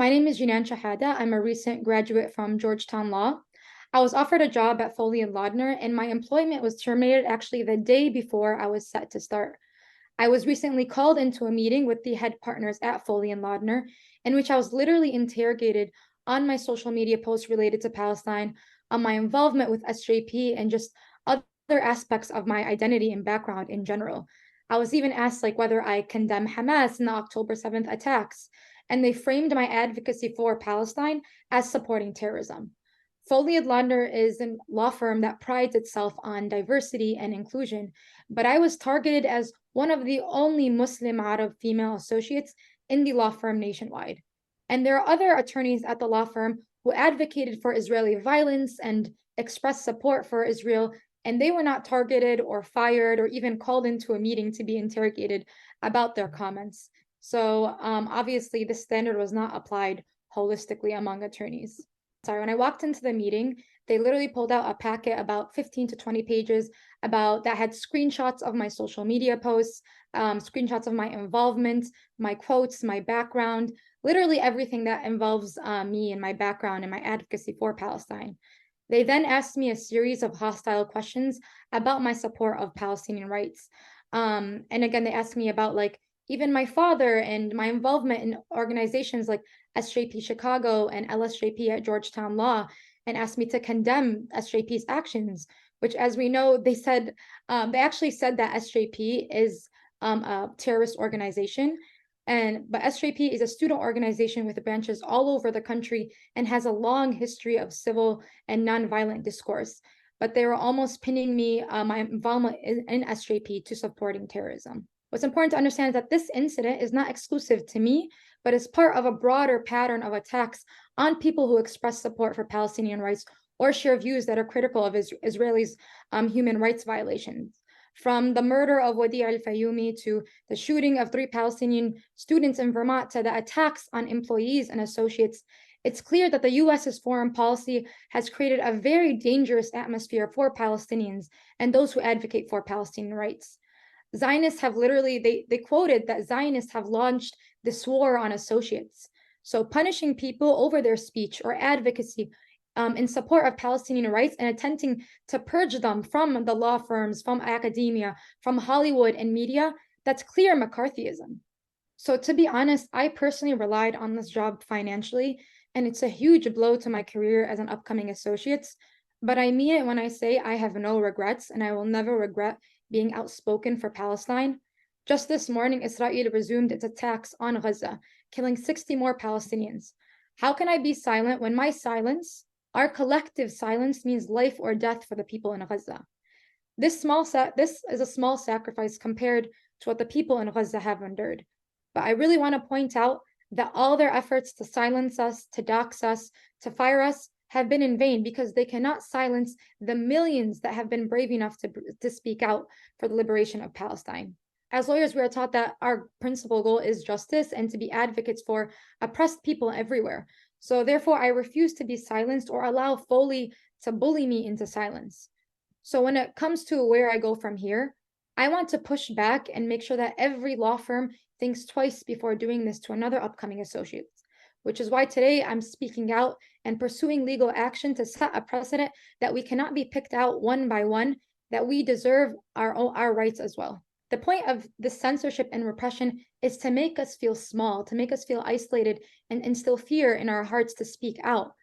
My name is Jinan Shahada. I'm a recent graduate from Georgetown Law. I was offered a job at Foley and Lardner, and my employment was terminated actually the day before I was set to start. I was recently called into a meeting with the head partners at Foley and Lardner, in which I was literally interrogated on my social media posts related to Palestine, on my involvement with SJP, and just other aspects of my identity and background in general. I was even asked whether I condemn Hamas in the October 7th attacks, and they framed my advocacy for Palestine as supporting terrorism. Foley and Lardner is a law firm that prides itself on diversity and inclusion, but I was targeted as one of the only Muslim Arab female associates in the law firm nationwide. And there are other attorneys at the law firm who advocated for Israeli violence and expressed support for Israel, and they were not targeted or fired or even called into a meeting to be interrogated about their comments. So obviously, this standard was not applied holistically among attorneys. Sorry, when I walked into the meeting, they literally pulled out a packet about 15 to 20 pages that had screenshots of my social media posts, screenshots of my involvement, my quotes, my background, literally everything that involves me and my background and my advocacy for Palestine. They then asked me a series of hostile questions about my support of Palestinian rights. And again, they asked me about even my father and my involvement in organizations like SJP Chicago and LSJP at Georgetown Law, and asked me to condemn SJP's actions, which, as we know, they they actually said that SJP is a terrorist organization. But SJP is a student organization with branches all over the country and has a long history of civil and nonviolent discourse. But they were almost pinning me, my involvement in SJP, to supporting terrorism. What's important to understand is that this incident is not exclusive to me, but is part of a broader pattern of attacks on people who express support for Palestinian rights or share views that are critical of Israelis' human rights violations. From the murder of Wadi al-Fayumi to the shooting of 3 Palestinian students in Vermont to the attacks on employees and associates, it's clear that the US's foreign policy has created a very dangerous atmosphere for Palestinians and those who advocate for Palestinian rights. Zionists have literally, they quoted that Zionists have launched this war on associates. So punishing people over their speech or advocacy in support of Palestinian rights and attempting to purge them from the law firms, from academia, from Hollywood and media, that's clear McCarthyism. So to be honest, I personally relied on this job financially, and it's a huge blow to my career as an upcoming associate. But I mean it when I say I have no regrets, and I will never regret being outspoken for Palestine. Just this morning, Israel resumed its attacks on Gaza, killing 60 more Palestinians. How can I be silent when my silence, our collective silence, means life or death for the people in Gaza? This is a small sacrifice compared to what the people in Gaza have endured. But I really want to point out that all their efforts to silence us, to dox us, to fire us, have been in vain, because they cannot silence the millions that have been brave enough to speak out for the liberation of Palestine. As lawyers, we are taught that our principal goal is justice and to be advocates for oppressed people everywhere. So therefore, I refuse to be silenced or allow Foley to bully me into silence. So when it comes to where I go from here, I want to push back and make sure that every law firm thinks twice before doing this to another upcoming associate, which is why today I'm speaking out and pursuing legal action to set a precedent that we cannot be picked out one by one, that we deserve our rights as well. The point of this censorship and repression is to make us feel small, to make us feel isolated, and instill fear in our hearts to speak out.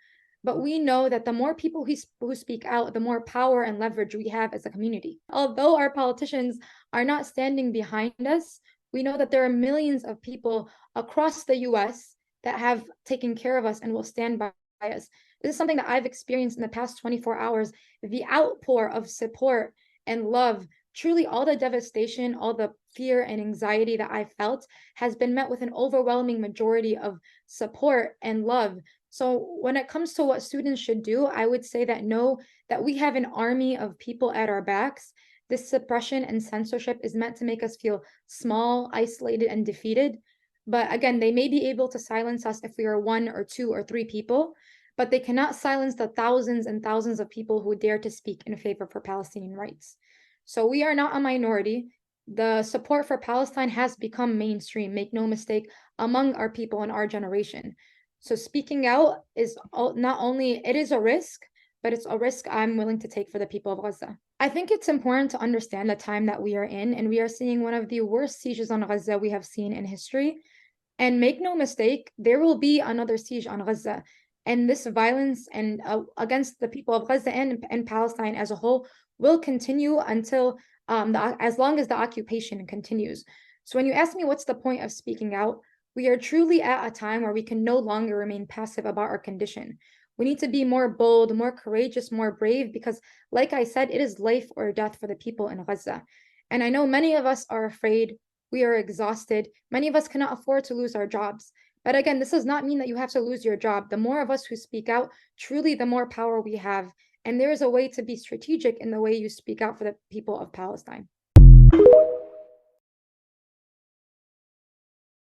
But we know that the more people who speak out, the more power and leverage we have as a community. Although our politicians are not standing behind us, we know that there are millions of people across the US that have taken care of us and will stand by us. This is something that I've experienced in the past 24 hours. The outpour of support and love, truly all the devastation, all the fear and anxiety that I felt has been met with an overwhelming majority of support and love. So when it comes to what students should do, I would say that know that we have an army of people at our backs. This suppression and censorship is meant to make us feel small, isolated, and defeated. But again, they may be able to silence us if we are 1 or 2 or 3 people, but they cannot silence the thousands and thousands of people who dare to speak in favor for Palestinian rights. So we are not a minority. The support for Palestine has become mainstream, make no mistake, among our people in our generation. So speaking out is not only it is a risk, but it's a risk I'm willing to take for the people of Gaza. I think it's important to understand the time that we are in, and we are seeing one of the worst sieges on Gaza we have seen in history. And make no mistake, there will be another siege on Gaza. And this violence and against the people of Gaza and Palestine as a whole will continue until as long as the occupation continues. So when you ask me what's the point of speaking out, we are truly at a time where we can no longer remain passive about our condition. We need to be more bold, more courageous, more brave, because, like I said, it is life or death for the people in Gaza. And I know many of us are afraid, we are exhausted. Many of us cannot afford to lose our jobs. But again, this does not mean that you have to lose your job. The more of us who speak out, truly, the more power we have. And there is a way to be strategic in the way you speak out for the people of Palestine.